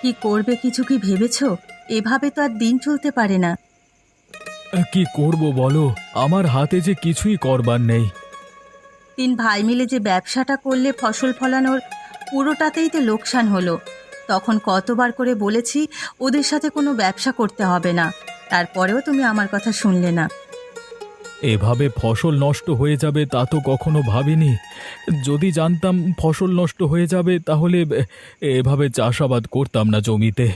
কি করবে কিছু কি ভেবেছো? এভাবে তো আর দিন চলতে পারে না। কি করব বলো, আমার হাতে যে কিছুই করবার নেই। তিন ভাই মিলে যে ব্যবসাটা করলে ফসল ফলানোর, পুরোটাতেই তো লোকসান হলো। তখন কতবার করে বলেছি ওদের সাথে কোনো ব্যবসা করতে হবে না, তারপরেও তুমি আমার কথা শুনলে না। এভাবে ফসল নষ্ট হয়ে যাবে তা তো কখনো ভাবিনি। যদি জানতাম ফসল নষ্ট হয়ে যাবে তাহলে এভাবে চাষাবাদ করতাম না জমিতে।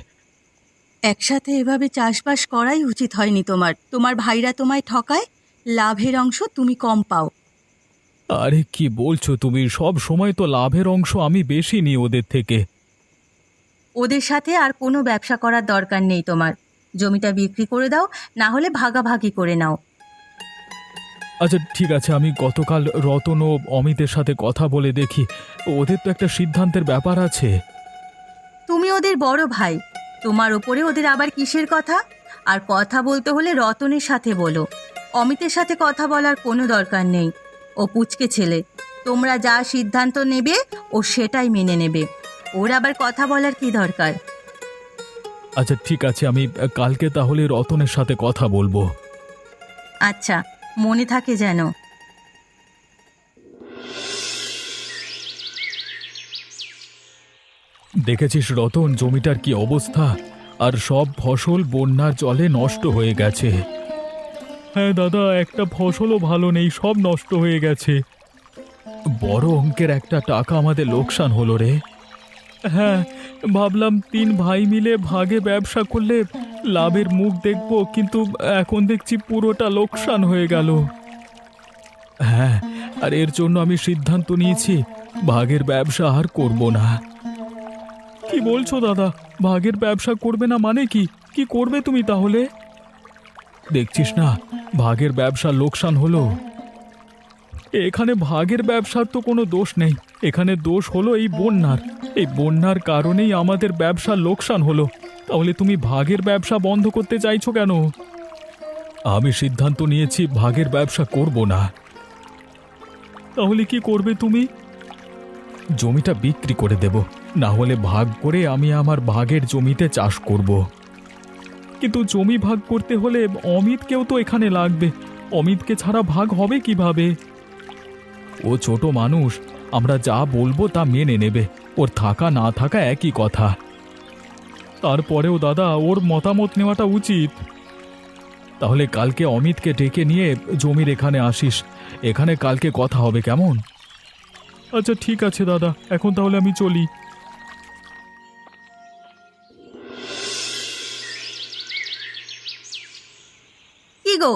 একসাথে এভাবে চাষবাস করাই উচিত হয়নি তোমার। তোমার ভাইরা তোমায় ঠকায়, লাভের অংশ তুমি কম পাও। আরে কি বলছো তুমি? সব সময় তো লাভের অংশ আমি বেশি নিই ওদের থেকে। ওদের সাথে আর কোনো ব্যবসা করার দরকার নেই তোমার। জমিটা বিক্রি করে দাও, না হলে ভাগাভাগি করে নাও। আচ্ছা ঠিক আছে, আমি গতকাল রতন ও অমিতের সাথে কথা বলে দেখি। ওদের তো একটা সিদ্ধান্তের ব্যাপার আছে। তুমি ওদের বড় ভাই, তোমার ওপরে ওদের আবার কিসের কথা? আর কথা বলতে হলে রতনের সাথে বলো, অমিতের সাথে কথা বলার কোনো দরকার নেই। ও পুচকে ছেলে, তোমরা যা সিদ্ধান্ত নেবে ও সেটাই মেনে নেবে। ওর আবার কথা বলার কি দরকার? আচ্ছা ঠিক আছে, আমি কালকে তাহলে রতনের সাথে কথা বলবো। আচ্ছা, মনে থাকে যেন। দেখেছিস রতন, জমিটার কি অবস্থা? আর সব ফসল বন্যার জলে নষ্ট হয়ে গেছে। হ্যাঁ দাদা, একটা ফসলও ভালো নেই, সব নষ্ট হয়ে গেছে। বড় অঙ্কের একটা টাকা আমাদের লোকসান হলো রে। হ্যাঁ, ভাবলাম তিন ভাই মিলে ভাগে ব্যবসা করলে লাভের মুখ দেখব, কিন্তু এখন দেখছি পুরোটা লোকসান হয়ে গেল। হ্যাঁ, আর এর জন্য আমি সিদ্ধান্ত নিয়েছি ভাগের ব্যবসা আর করব না। কি বলছো দাদা? ভাগের ব্যবসা করবে না মানে কি? কি করবে তুমি তাহলে? দেখছিস না, ভাগের ব্যবসা লোকসান হলো। এখানে ভাগের ব্যবসার তো কোনো দোষ নেই, এখানে দোষ হলো এই বন্যার। এই বন্যার কারণেই আমাদের ব্যবসা লোকসান হলো। তাহলে তুমি ভাগের ব্যবসা বন্ধ করতে চাইছো কেন? আমি সিদ্ধান্ত নিয়েছি ভাগের ব্যবসা করব না। তাহলে কি করবে তুমি? জমিটা বিক্রি করে দেব, না হলে ভাগ করে আমি আমার ভাগের জমিতে চাষ করব। কিন্তু জমি ভাগ করতে হলে অমিতকেও তো এখানে লাগবে। অমিতকে ছাড়া ভাগ হবে কিভাবে? ও ছোট মানুষ, আমরা যা বলবো তা মেনে নেবে। ওর থাকা না থাকা একই কথা। তারপরেও দাদা, ওর মতামত নেওয়াটা উচিত। তাহলে কালকে অমিতকে ডেকে নিয়ে জমির এখানে আসিস, এখানে কালকে কথা হবে, কেমন? আচ্ছা ঠিক আছে দাদা, এখন তাহলে আমি চলি। কি গো,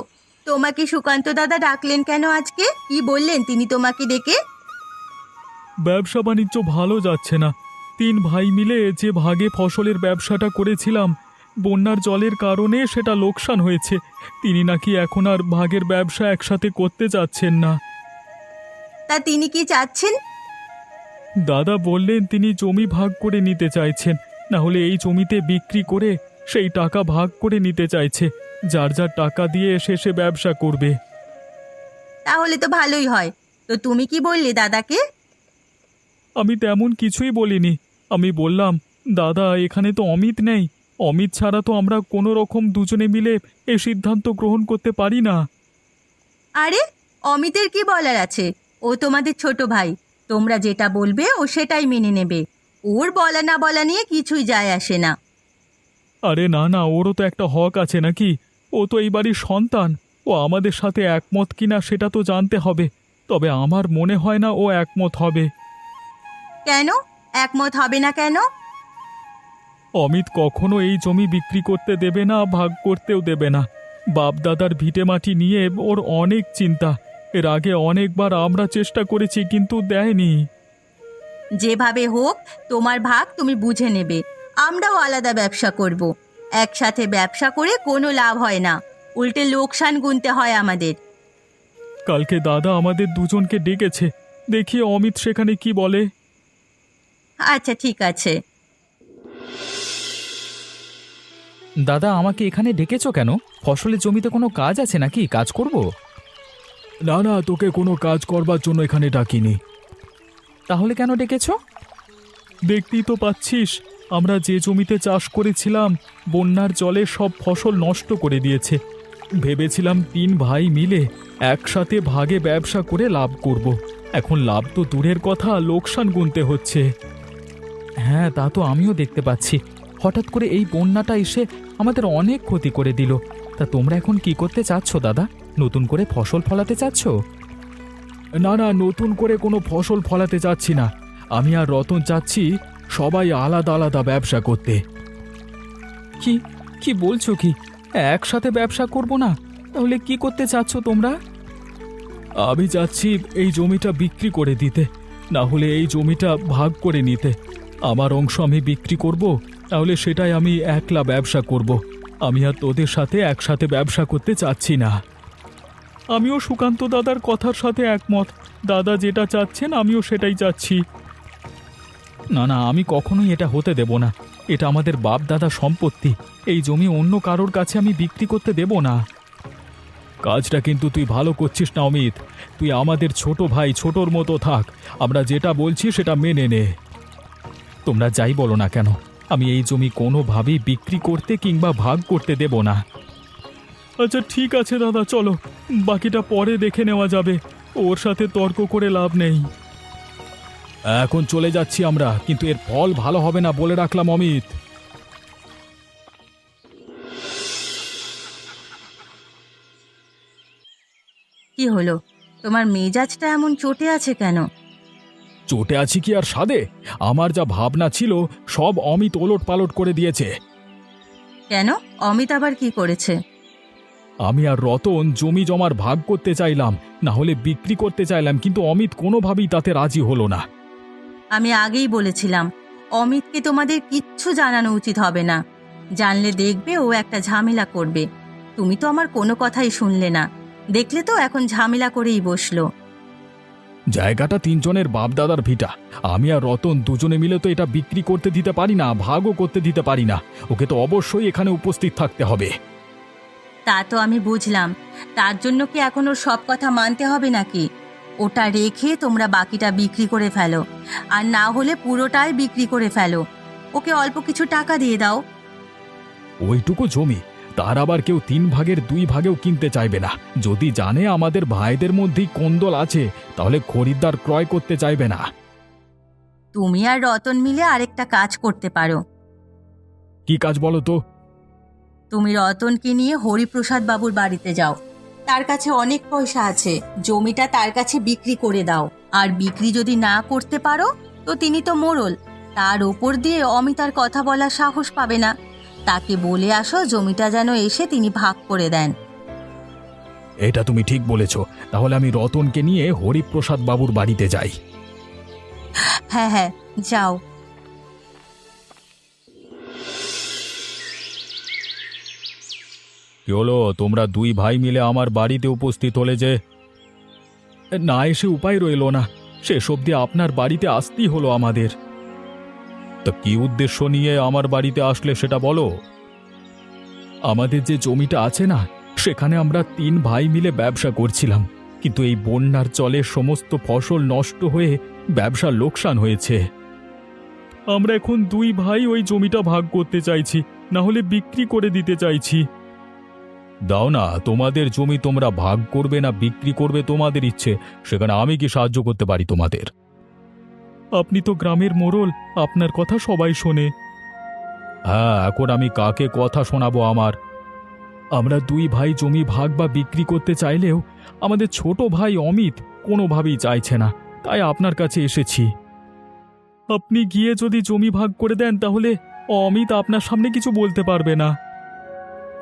তোমাকে সুকান্ত দাদা ডাকলেন কেন আজকে? কি বললেন তিনি তোমাকে ডেকে? ব্যবসা বাণিজ্য ভালো যাচ্ছে না। তিন ভাই মিলে যে ভাগে ফসলের ব্যবসাটা করেছিলাম, বন্যার জলের কারণে সেটা লোকসান হয়েছে। তিনি নাকি এখন আর ভাগের ব্যবসা একসাথে করতে চাচ্ছেন না। তা তিনি কি চাচ্ছেন? দাদা বললেন তিনি জমি ভাগ করে নিতে চাইছেন, না হলে এই জমিতে বিক্রি করে সেই টাকা ভাগ করে নিতে চাইছে। যার যার টাকা দিয়ে শেষে ব্যবসা করবে। তাহলে তো ভালোই হয়। তো তুমি কি বললে দাদাকে? আমি তেমন কিছুই বলিনি। আমি বললাম, দাদা এখানে তো অমিত নেই, অমিত ছাড়া তো আমরা কোনো রকম দুজনে মিলে এ সিদ্ধান্ত গ্রহণ করতে পারি না। আরে, অমিতের কি বলার আছে? ও তোমাদের ছোট ভাই, তোমরা যেটা বলবে ও সেটাই মেনে নেবে। ওর বলা না বলা নিয়ে কিছুই যায় আসে না। আরে না না, ওরও তো একটা হক আছে নাকি? ও তো এই বাড়ির সন্তান। ও আমাদের সাথে একমত কিনা সেটা তো জানতে হবে। তবে আমার মনে হয় না ও একমত হবে। কেন একমত হবে না কেন? অমিত কখনো এই জমি বিক্রি করতে দেবে না, ভাগ করতেও দেবে না। বাপদাদার ভিটেমাটি নিয়ে ওর অনেক চিন্তা। এর আগে অনেকবার আমরা চেষ্টা করেছি, কিন্তু দেয়নি। যেভাবে হোক তোমার ভাগ তুমি বুঝে নেবে। আমরাও আলাদা ব্যবসা করব। একসাথে ব্যবসা করে কোনো লাভ হয় না, উল্টে লোকসান গুনতে হয় আমাদের। কালকে দাদা আমাদের দুজনকে ডেকেছে, দেখি অমিত সেখানে কি বলে। আচ্ছা ঠিক আছে। দাদা, আমাকে এখানে ডেকেছো কেন? ফসলের জমিতে কোনো কাজ আছে নাকি? কাজ করব? না না, তোকে কোনো কাজ করবার জন্য এখানে ডাকিনি। তাহলে কেন ডেকেছো? দেখতেই তো পাচ্ছিস, আমরা যে জমিতে চাষ করেছিলাম বন্যার জলে সব ফসল নষ্ট করে দিয়েছে। ভেবেছিলাম 3 ভাই মিলে একসাথে ভাগে ব্যবসা করে লাভ করব। এখন লাভ তো দূরের কথা, লোকসান গুনতে হচ্ছে। হ্যাঁ, তা তো আমিও দেখতে পাচ্ছি। হঠাৎ করে এই বন্যাটা এসে আমাদের অনেক ক্ষতি করে দিল। তা তোমরা এখন কি করতে চাচ্ছ দাদা? নতুন করে ফসল ফলাতে চাচ্ছ? না না, নতুন করে কোনো ফসল ফলাতে চাচ্ছি না। আমি আর রতন চাচ্ছি সবাই আলাদা আলাদা ব্যবসা করতে। কি কি বলছো কি? একসাথে ব্যবসা করব না? তাহলে কি করতে চাচ্ছ তোমরা? আমি চাচ্ছি এই জমিটা বিক্রি করে দিতে, না হলে এই জমিটা ভাগ করে নিতে। আমার অংশ আমি বিক্রি করব, তাহলে সেটাই আমি একলা ব্যবসা করব। আমি আর তোদের সাথে একসাথে ব্যবসা করতে চাচ্ছি না। আমিও সুকান্ত দাদার কথার সাথে একমত। দাদা যেটা চাচ্ছেন আমিও সেটাই চাচ্ছি। না না, আমি কখনোই এটা হতে দেব না। এটা আমাদের বাপ দাদা সম্পত্তি। এই জমি অন্য কারোর কাছে আমি বিক্রি করতে দেব না। কাজটা কিন্তু তুই ভালো করছিস না অমিত। তুই আমাদের ছোট ভাই, ছোটর মতো থাক। আমরা যেটা বলছি সেটা মেনে নে। তোমরা যাই বলো না কেন, আমি এই জমি কোনোভাবেই বিক্রি করতে কিংবা ভাগ করতে দেব না। আচ্ছা ঠিক আছে দাদা, চলো, বাকিটা পরে দেখে নেওয়া যাবে। ওর সাথে তর্ক করে লাভ নেই। এখন চলে যাচ্ছি আমরা, কিন্তু এর ফল ভালো হবে না বলে রাখলাম অমিত। কি হলো, তোমার মেজাজটা এমন চটে আছে কেন? চটে আছি কি আর সাদে? আমার যা ভাবনা ছিল সব অমিত ওলট পালট করে দিয়েছে। কেন? অমিত আবার কি করেছে? আমি আর রতন জমি জমার ভাগ করতে চাইলাম, না হলে বিক্রি করতে চাইলাম, কিন্তু অমিত কোনোভাবেই তাতে রাজি হলো না। আমি আগেই বলেছিলাম অমিতকে তোমাদের কিচ্ছু জানানো উচিত হবে না। জানলে দেখবে ও একটা ঝামেলা করবে। তুমি তো আমার কোনো কথাই শুনলে না। দেখলে তো এখন ঝামেলা করেই বসলো। জায়গাটা 3 জনের বাপদাদার ভিটা। আমি আর রতন দুজনে মিলে তো এটা বিক্রি করতে দিতে পারি না, ভাগও করতে দিতে পারি না। ওকে তো অবশ্যই এখানে উপস্থিত থাকতে হবে। তা তো আমি বুঝলাম। তার জন্য কি এখন ওর সব কথা মানতে হবে নাকি? ওটা রেখে তোমরা বাকিটা বিক্রি করে ফেলো, আর না হলে পুরোটাই বিক্রি করে ফেলো। ওকে অল্প কিছু টাকা দিয়ে দাও। ওইটুকু জমি তার আবার কেউ 3 ভাগের 2 ভাগেও কিনতে চাইবে না। যদি জানে আমাদের ভাইদের মধ্যেই কোন্দল আছে, তাহলে খরিদ্দার ক্রয় করতে চাইবে না। তুমি আর রতন মিলে আরেকটা কাজ করতে পারো। কি কাজ বলো তো? তুমি রতনকে নিয়ে হরিপ্রসাদ বাবুর বাড়িতে যাও। তার কাছে অনেক পয়সা আছে, জমিটা তার কাছে বিক্রি করে দাও। আর বিক্রি যদি না করতে পারো তো তিনি তো মোড়ল, তার ওপর দিয়ে অমিতার কথা বলার সাহস পাবে না। তাকে বলে আসো জমিটা যেন এসে তিনি ভাগ করে দেন। এটা তুমি ঠিক বলেছ। তাহলে আমি রতনকে নিয়ে হরিপ্রসাদ বাবুর বাড়িতে যাই। হ্যাঁ হ্যাঁ, যাও। কি হলো, তোমরা 2 ভাই মিলে আমার বাড়িতে উপস্থিত হলে যে? না এসে উপায় রইল না, শেষ অবধি আপনার বাড়িতে আসতেই হলো আমাদের। তা কি উদ্দেশ্য নিয়ে আমার বাড়িতে আসলে সেটা বলো। আমাদের যে জমিটা আছে না, সেখানে আমরা 3 ভাই মিলে ব্যবসা করছিলাম, কিন্তু এই বন্যার জলে সমস্ত ফসল নষ্ট হয়ে ব্যবসার লোকসান হয়েছে। আমরা এখন 2 ভাই ওই জমিটা ভাগ করতে চাইছি, না হলে বিক্রি করে দিতে চাইছি। দাও না, তোমাদের জমি তোমরা ভাগ করবে না বিক্রি করবে তোমাদের ইচ্ছে, সেখানে আমি কি সাহায্য করতে পারি তোমাদের? আপনি তো গ্রামের মোড়ল, আপনার কথা সবাই শোনে। হ্যাঁ, এখন আমি কাকে কথা শোনাবো আমার? আমরা 2 ভাই জমি ভাগ বা বিক্রি করতে চাইলেও আমাদের ছোট ভাই অমিত কোনোভাবেই চাইছে না, তাই আপনার কাছে এসেছি। আপনি গিয়ে যদি জমি ভাগ করে দেন তাহলে অমিত আপনার সামনে কিছু বলতে পারবে না।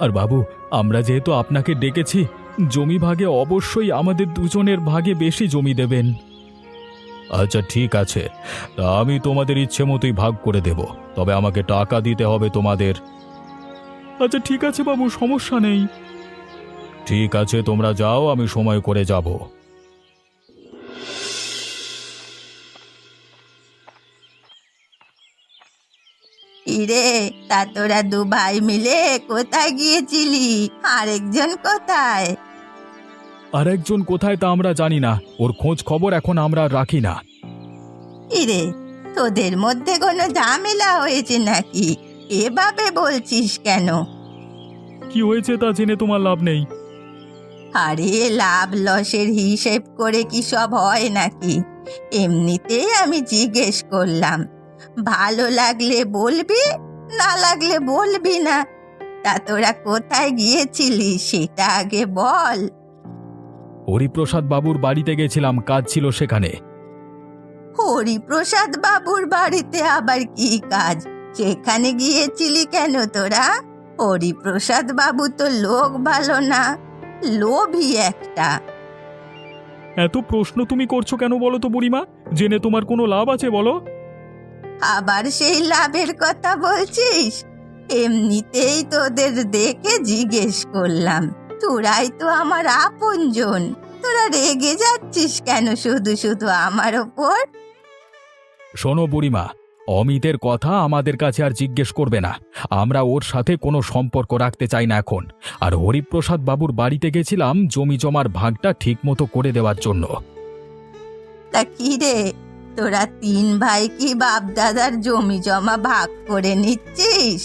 আর বাবু, আমরা যেহেতু আপনাকে ডেকেছি, জমি ভাগে অবশ্যই আমাদের দুজনের ভাগে বেশি জমি দেবেন। আচ্ছা ঠিক আছে, তা আমি তোমাদের ইচ্ছে মতোই ভাগ করে দেব, তবে আমাকে টাকা দিতে হবে তোমাদের। আচ্ছা ঠিক আছে বাবু, সমস্যা নেই। ঠিক আছে, তোমরা যাও, আমি সময় করে যাব। ইরে, তা তোরা 2 ভাই মিলে কোথায় গিয়েছিলি? আরেকজন কোথায়? আর একজন কোথায় তা আমরা জানি না, ওর খোঁজ খবর এখন আমরা রাখি না। ইরে, তোদের মধ্যে কোনো ঝামেলা হয়েছে নাকি? এভাবে বলছিস কেন? কি হয়েছে তা জেনে তোমার লাভ নেই। আরে লাভ লসের হিসেব করে কি সব হয় নাকি? এমনিতেই আমি জিজ্ঞেস করলাম। ভালো লাগলে বলবি, না লাগলে বলবি না। তা তোরা কোথায় গিয়েছিলি সেটা আগে বল। হরিপ্রসাদ বাবুর বাড়িতে গেছিলাম, কাজ ছিল সেখানে। হরিপ্রসাদ বাবুর বাড়িতে আবার কি কাজ? সেখানে গিয়েছিলি কেন তোরা? হরিপ্রসাদ বাবু তো লোক ভালো না, লোভী একটা। এত প্রশ্ন তুমি করছো কেন বলো তো বুড়িমা? জেনে তোমার কোনো লাভ আছে বলো? আবার সেই লাভের কথা বলছিস? এমনিতেই তোদের দেখে জিজ্ঞেস করলাম। তোরাই তো আমার আপনজন, তোরা রেগে যাচ্ছিস কেন শুধু শুধু আমার ওপর? শোনো বুড়িমা, অমিতের কথা আমাদের কাছে আর জিজ্ঞেস করবে না। আমরা ওর সাথে কোনো সম্পর্ক রাখতে চাই না এখন। আর হরিপ্রসাদ বাবুর বাড়িতে গেছিলাম জমি জমার ভাগটা ঠিক মতো করে দেওয়ার জন্য। তা কি রে, তোরা তিন ভাই কি বাপ দাদার জমি জমা ভাগ করে নিচ্ছিস?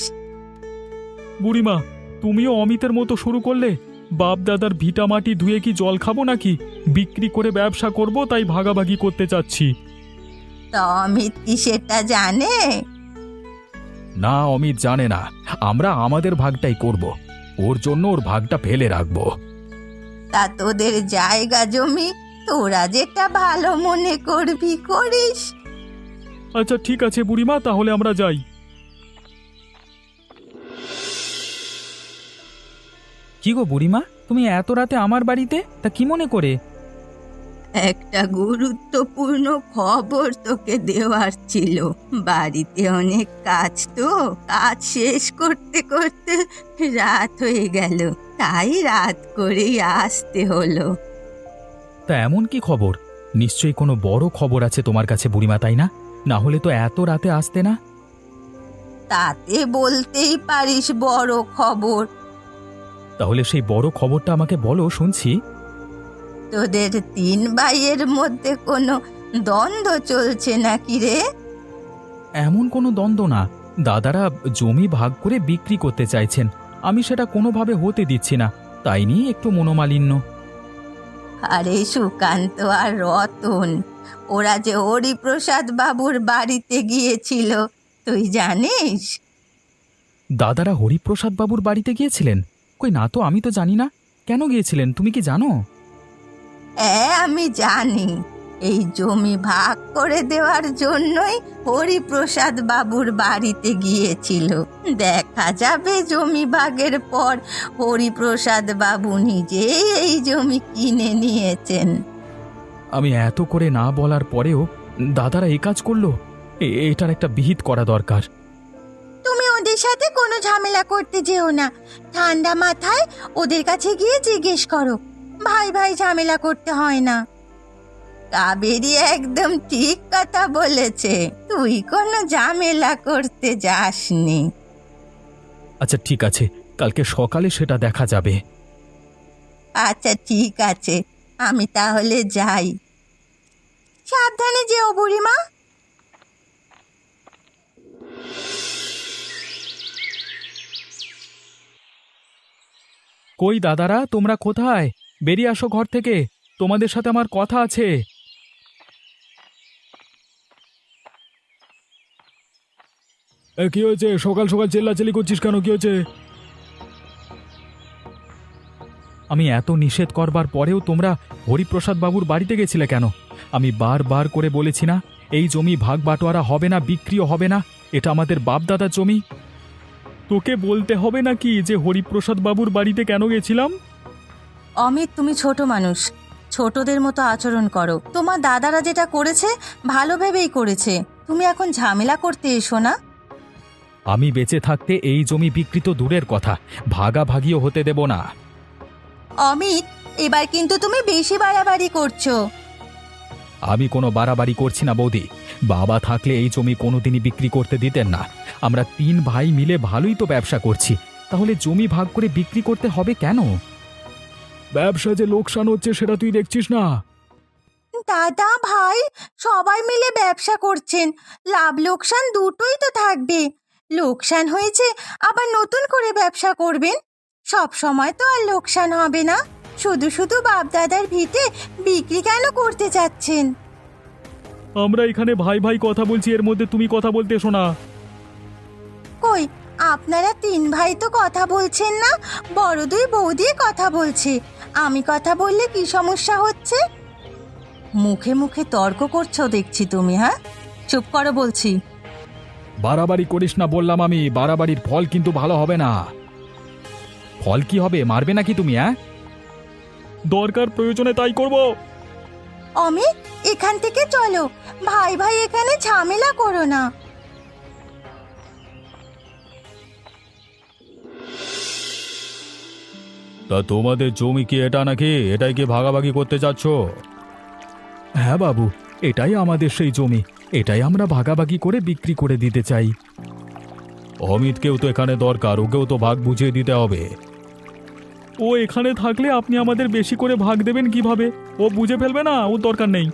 বুড়িমা, তুমিও অমিতের মতো শুরু করলে? বাপ দাদার ভিটা মাটি ধুয়ে কি জল খাবো নাকি? বিক্রি করে ব্যবসা করব, তাই ভাগাভাগি করতে চাচ্ছি। তা অমিত কি সেটা জানে? না, অমিত জানে না। আমরা আমাদের ভাগটাই করব। ওর জন্য ওর ভাগটা ফেলে রাখবো। তা তোদের জায়গা জমি তোরা যেটা ভালো মনে করবি করিস। আচ্ছা ঠিক আছে বুড়িমা, তাহলে আমরা যাই। কি গো বুড়িমা, তুমি এত রাতে আমার বাড়িতে? তা কি মনে করে? একটা গুরুত্বপূর্ণ খবর তোকে দেওয়ার ছিল। বাড়িতে অনেক কাজ, তো কাজ শেষ করতে করতে রাত হয়ে গেল, তাই রাত করেই আসতে হলো। তা এমন কি খবর? নিশ্চয়ই কোনো বড় খবর আছে তোমার কাছে বুড়িমা, তাই না? না হলে তো এত রাতে আসতে না। তাতে বলতেই পারিস বড় খবর। তাহলে সেই বড় খবরটা আমাকে বলো, শুনছি। তোদের তিন ভাইয়ের মধ্যে কোনো দ্বন্দ্ব চলছে নাকি রে? এমন কোনো দ্বন্দ্ব না। দাদারা জমি ভাগ করে বিক্রি করতে চাইছেন, আমি সেটা কোনোভাবে হতে দিচ্ছি না, তাই নিয়ে একটু মনোমালিন্য। আরে সুকান্ত আর রতন, ওরা যে হরিপ্রসাদ বাবুর বাড়িতে গিয়েছিল, তুই জানিস? দাদারা হরিপ্রসাদ বাবুর বাড়িতে গিয়েছিলেন? কই না তো, আমি তো জানি না। কেন গিয়েছিলেন, তুমি কি জানো? হ্যাঁ আমি জানি। এই জমি ভাগ করে দেওয়ার জন্যই হরিপ্রসাদ বাবুর বাড়িতে গিয়েছিল। দেখা যাবে জমি ভাগের পর হরিপ্রসাদ বাবু নিজেই এই জমি কিনে নিয়েছেন। আমি এত করে না বলার পরেও দাদারা এই কাজ করলো? এটার একটা বিহিত করা দরকার। তুমি ওদের সাথে কোনো ঝামেলা করতে যেও না। ঠান্ডা মাথায় ওদের কাছে গিয়ে জিজ্ঞেস করো। ভাই ভাই ঝামেলা করতে হয় না। কাবেরী একদম ঠিক কথা বলেছে, তুই কোনো ঝামেলা করতে যাসনি। আচ্ছা ঠিক আছে, কালকে সকালে সেটা দেখা যাবে। আচ্ছা ঠিক আছে, আমি তাহলে যাই। সাবধানে যেও বুড়িমা। কই দাদারা, তোমরা কোথায়? বেরিয়ে আসো ঘর থেকে, তোমাদের সাথে আমার কথা আছে। কি হয়েছে? সকাল সকাল চেল্লাচেল্লি করছিস কেন? কি হয়েছে? আমি এত নিষেধ করবার পরেও তোমরা হরিপ্রসাদ বাবুর বাড়িতে গেছিলে কেন? আমি বারবার করে বলেছি না, এই জমি ভাগ বাটোয়ারা হবে না, বিক্রিও হবে না, এটা আমাদের বাপদাদার জমি। তোকে বলতে হবে নাকি যে হরিপ্রসাদ বাবুর বাড়িতে কেন গেছিলাম? অমিত, তুমি ছোট মানুষ, ছোটদের মতো আচরণ করো। তোমার দাদারা যেটা করেছে ভালো ভেবেই করেছে, তুমি এখন ঝামেলা করতে এসো না। আমি বেঁচে থাকতে এই জমি বিক্রি তো দূরের কথা, ভাগাভাগিও হতে দেব না। অমিত, এবার কিন্তু তুমি বেশি বাড়াবাড়ি করছো। আমি কোনো বাড়াবাড়ি করছি না বৌদি। বাবা থাকলে এই জমি কোনোদিনই বিক্রি করতে দিতেন না। আমরা তিন ভাই মিলে ভালোই তো ব্যবসা করছি, তাহলে জমি ভাগ করে বিক্রি করতে হবে কেন? ব্যবসা যে লোকসান হচ্ছে সেটা তুই দেখছিস না? দাদা ভাই সবাই মিলে ব্যবসা করছেন, লাভ লোকসান দুটোই তো থাকবে। লোকসান হয়েছে আবার নতুন করে ব্যবসা করবেন, সব সময় তো আর লোকসান হবে না। শুধু শুধু বাপ দাদার ভিটে বিক্রি কেন করতে চাচ্ছেন? আমরা এখানে ভাই ভাই কথা বলছি, এর মধ্যে তুমি কথা বলতে এসো না। কই, আপনারা তিন ভাই তো কথা বলছেন না, বড় দুই বৌদি কথা বলছে। আমি কথা বললে কি সমস্যা হচ্ছে? মুখে মুখে তর্ক করছো দেখছি তুমি। হ্যাঁ, চুপ করো বলছি। বাড়াবাড়ি করিস না বললাম আমি, বাড়াবাড়ির ফল কিন্তু ভালো হবে না। ফল কি হবে, মারবে নাকি তুমি? হ্যাঁ, দরকার প্রয়োজনে তাই করব। অমিত, এখান থেকে চলো, ভাই ভাই এখানে ঝামেলা করো না। তা তোমাদের জমি কি এটা নাকি? এটাই কি ভাগাভাগি করতে চাচ্ছ? হ্যাঁ বাবু, এটাই আমাদের সেই জমি, এটাই আমরা ভাগাভাগি করে বিক্রি করে দিতে চাই। অমিতকেও তো এখানে দরকার, ওকেও তো ভাগ বুঝিয়ে দিতে হবে। ও এখানে থাকলে আপনি আমাদের বেশি করে ভাগ দেবেন কিভাবে? ও বুঝে ফেলবে না, ওর দরকার নেই।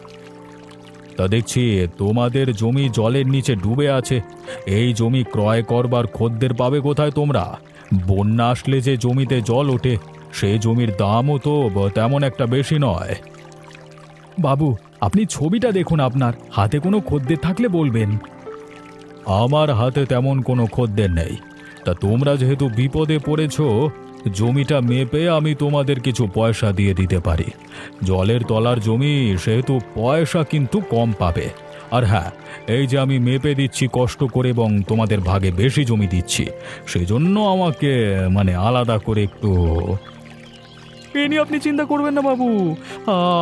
তা দেখছি তোমাদের জমি জলের নিচে ডুবে আছে, এই জমি ক্রয় করবার খদ্দের পাবে কোথায় তোমরা? বন্যা আসলে যে জমিতে জল ওঠে, সেই জমির দামও তো তেমন একটা বেশি নয়। বাবু, আপনি ছবিটা দেখুন, আপনার হাতে কোনো খদ্দের থাকলে বলবেন। আমার হাতে তেমন কোনো খদ্দের নেই। তা তোমরা যেহেতু বিপদে পড়েছ, জমিটা মেপে আমি তোমাদের কিছু পয়সা দিয়ে দিতে পারি। জলের তলার জমি, সেহেতু পয়সা কিন্তু কম পাবে। আর হ্যাঁ, এই যে আমি মেপে দিচ্ছি কষ্ট করে এবং তোমাদের ভাগে বেশি জমি দিচ্ছি, সেজন্য আমাকে আলাদা করে একটু। এ নিয়ে আপনি চিন্তা করবেন না বাবু,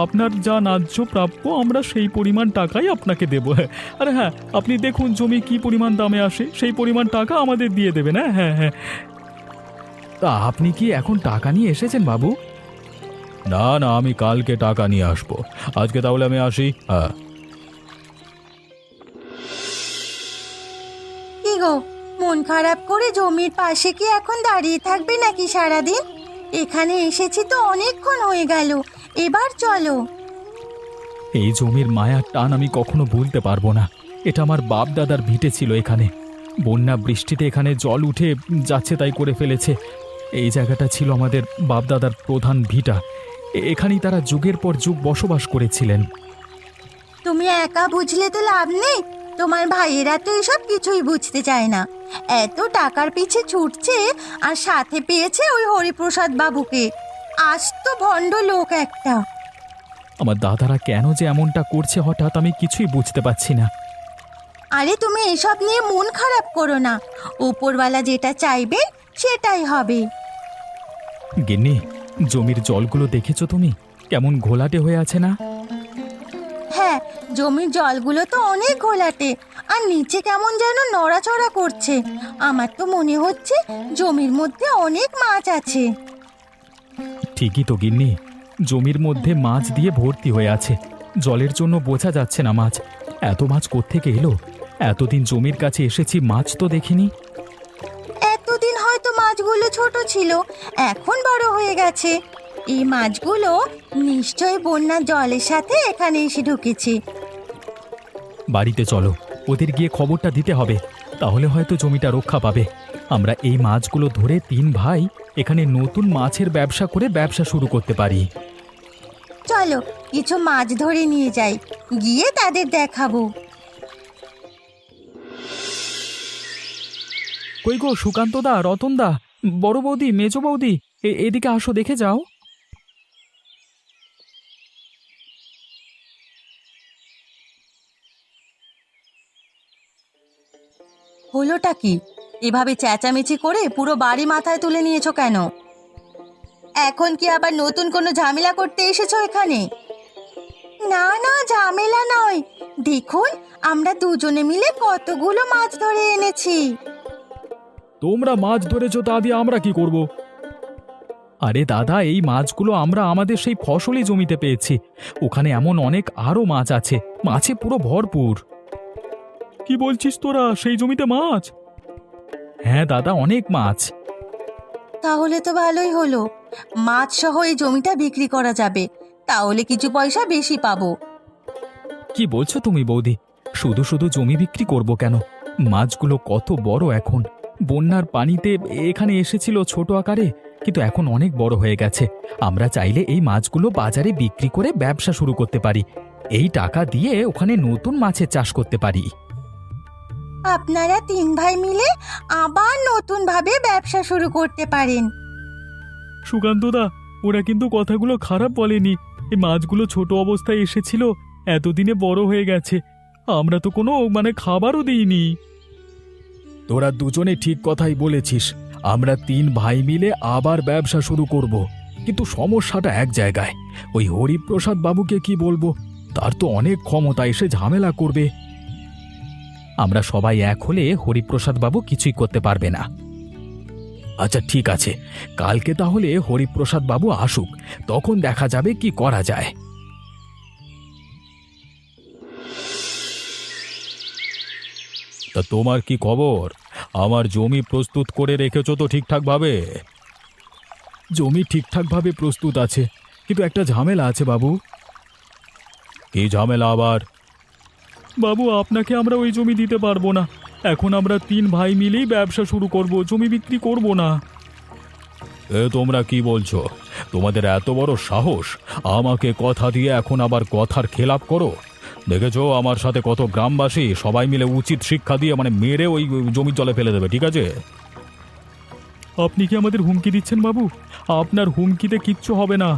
আপনার যা ন্যায্য প্রাপ্য আমরা সেই পরিমাণ টাকাই আপনাকে দেব। আরে হ্যাঁ, আপনি দেখুন জমি কি পরিমাণ দামে আসে, সেই পরিমাণ টাকা আমাদের দিয়ে দেবেন। হ্যাঁ হ্যাঁ হ্যাঁ। তা আপনি কি এখন টাকা নিয়ে এসেছেন বাবু? না না, আমি কালকে টাকা নিয়ে আসবো। আজকে তাহলে আমি আসি। হ্যাঁ। কি গো, মন খারাপ করে জমির পাশে কি এখন দাঁড়িয়ে থাকবে নাকি সারাদিন? এখানে এসেছি তো অনেকক্ষণ হয়ে গেল, এবার চলো। এই জমির মায়ার টান আমি কখনো ভুলতে পারবো না। এটা আমার বাপ দাদার ভিটে ছিল, এখানে বন্যা বৃষ্টিতে এখানে জল উঠে যাচ্ছে তাই করে ফেলেছে। এই জায়গাটা ছিল আমাদের বাপ দাদার প্রধান ভিটা, এখানেই তারা যুগের পর যুগ বসবাস করেছিলেন। তুমি একা বুঝলে তো লাভ নেই, তোমার ভাইয়েরা তো এসব কিছুই বুঝতে চায় না। এত টাকার পিছে ছুটছে, আর সাথে পেয়েছে ওই হরিপ্রসাদ বাবুকে। আজ তো ভণ্ড লোক একটা। আমার দাদারা কেন যে এমনটা করছে হঠাৎ, আমি কিছুই বুঝতে পারছি না। আরে তুমি এসব নিয়ে মন খারাপ করো না, উপরওয়ালা যেটা চাইবে সেটাই হবে। গিন্নি, জমির জলগুলো দেখেছো তুমি, কেমন ঘোলাটে হয়ে আছে না? হ্যাঁ, জমির জলগুলো তো অনেক ঘোলাটে, আর নিচে কেমন যেন নড়াচড়া করছে। আমার তো মনে হচ্ছে জমির মধ্যে অনেক মাছ আছে। ঠিকই তো গিন্নি, জমির মধ্যে মাছ দিয়ে ভর্তি হয়ে আছে, জলের জন্য বোঝা যাচ্ছে না মাছ। এত মাছ কোত্থেকে এলো? এতদিন জমির কাছে এসেছি, মাছ তো দেখিনি। এতদিন হয়তো মাছগুলো ছোট ছিল, এখন বড় হয়ে গেছে। এই মাছগুলো নিশ্চয়ই বন্যার জলের সাথে এখানে এসে ঢুকেছে। বাড়িতে চলো, ওদের গিয়ে খবরটা দিতে হবে, তাহলে হয়তো জমিটা রক্ষা পাবে। আমরা এই মাছগুলো ধরে তিন ভাই এখানে নতুন মাছের ব্যবসা করে ব্যবসা শুরু করতে পারি। চলো, কিছু মাছ ধরে নিয়ে যাই, গিয়ে তাদের দেখাবো। কই গো সুকান্ত দা, রতন দা, বড় বৌদি, মেজ বৌদি, এদিকে আসো, দেখে যাও। হলোটা কি? এভাবে চেঁচামেচি করে পুরো বাড়ি মাথায় তুলে নিয়েছো কেন? এখন কি আবার নতুন কোনো ঝামেলা করতে এসেছো এখানে? না না, ঝামেলা নয়, দেখুন আমরা দুজনে মিলে কতগুলো মাছ ধরে এনেছি। তোমরা মাছ ধরেছো, তা দিয়ে আমরা কি করব? আরে দাদা, এই মাছগুলো আমরা আমাদের সেই ফসলি জমিতে পেয়েছি, ওখানে এমন অনেক আরো মাছ আছে, মাছে পুরো ভরপুর। কি বলছিস তোরা, সেই জমিতে মাছ? হ্যাঁ দাদা, অনেক মাছ। তাহলে তো ভালোই হলো, মাছ সহ এই জমিটা বিক্রি করা যাবে, তাহলে কিছু পয়সা বেশি পাবো। কি বলছো তুমি বৌদি? শুধু শুধু জমি বিক্রি করব কেন? মাছগুলো কত বড় এখন! বন্যার পানিতে এখানে এসেছিল ছোট আকারে, কিন্তু এখন অনেক বড় হয়ে গেছে। আমরা চাইলে এই মাছগুলো বাজারে বিক্রি করে ব্যবসা শুরু করতে পারি। এই টাকা দিয়ে ওখানে নতুন মাছের চাষ করতে পারি। আপনারা 3 ভাই মিলে আবার নতুন ভাবে ব্যবসা শুরু করতে পারেন। সুকান্তদা, ওরা কিন্তু কথাগুলো খারাপ বলেনি। এই মাছগুলো ছোট অবস্থায় এসেছিল, এতদিনে বড় হয়ে গেছে। আমরা তো কোনো খাবারও দিইনি। তোরা দুজনে ঠিক কথাই বলেছিস। আমরা 3 ভাই মিলে আবার ব্যবসা শুরু করব, কিন্তু সমস্যাটা এক জায়গায়। ওই হরিপ্রসাদ বাবুকে কি বলবো? তার তো অনেক ক্ষমতা, এসে ঝামেলা করবে। আমরা সবাই এক হলে হরিপ্রসাদ বাবু কিছুই করতে পারবে না। আচ্ছা ঠিক আছে, কালকে তাহলে হরিপ্রসাদ বাবু আসুক, তখন দেখা যাবে কি করা যায়। তা তোমার কি খবর? আমার জমি প্রস্তুত করে রেখেছো তো ঠিকঠাকভাবে? জমি ঠিকঠাকভাবে প্রস্তুত আছে, কিন্তু একটা ঝামেলা আছে বাবু। কি ঝামেলা আবার? বাবু, আপনাকে আমরা ওই জমি দিতে পারবো না। এখন আমরা 3 ভাই মিলেই ব্যবসা শুরু করব, জমি বিক্রি করব না। তোমরা কি বলছো? তোমাদের এত বড় সাহস! আমাকে কথা দিয়ে এখন আবার কথার খেলাপ করো? দেখেছো আমার সাথে কত গ্রামবাসী সবাই মিলে উচিত শিক্ষা দিয়ে মেরে ওই জমির জলে ফেলে দেবে, ঠিক আছে? আপনি কি আমাদের হুমকি দিচ্ছেন বাবু? আপনার হুমকিতে কিচ্ছু হবে না।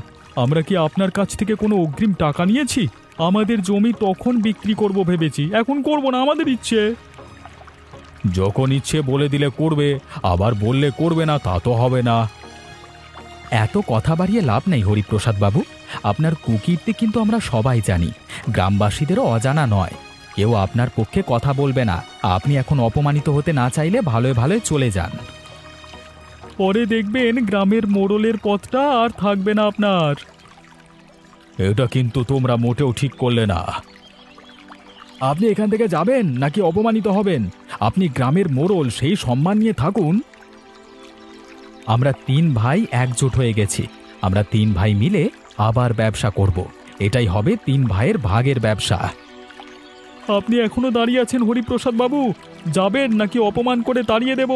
আমরা কি আপনার কাছ থেকে কোনো অগ্রিম টাকা নিয়েছি? আমাদের জমি তখন বিক্রি করব ভেবেছি, এখন করব না, আমাদের ইচ্ছে। যখন ইচ্ছে বলে দিলে করবে, আবার বললে করবে না, তা তো হবে না। এত কথা বাড়িয়ে লাভ নেই হরিপ্রসাদ বাবু। আপনার কুকীর্তি কিন্তু আমরা সবাই জানি, গ্রামবাসীদেরও অজানা নয়। কেউ আপনার পক্ষে কথা বলবে না। আপনি এখন অপমানিত হতে না চাইলে ভালোয় ভালোয় চলে যান। পরে দেখবেন গ্রামের মোড়লের পথটা আর থাকবে না আপনার। এটা কিন্তু তোমরা মোটেও ঠিক করলে না। আপনি এখান থেকে যাবেন নাকি অপমানিত হবেন? আপনি গ্রামের মোড়ল, সেই সম্মান নিয়ে থাকুন। আমরা 3 ভাই একজোট হয়ে গেছি। আমরা 3 ভাই মিলে আবার ব্যবসা করব। এটাই হবে 3 ভাইয়ের ভাগের ব্যবসা। আপনি এখনো দাঁড়িয়ে আছেন হরিপ্রসাদ বাবু? যাবেন নাকি অপমান করে তাড়িয়ে দেব?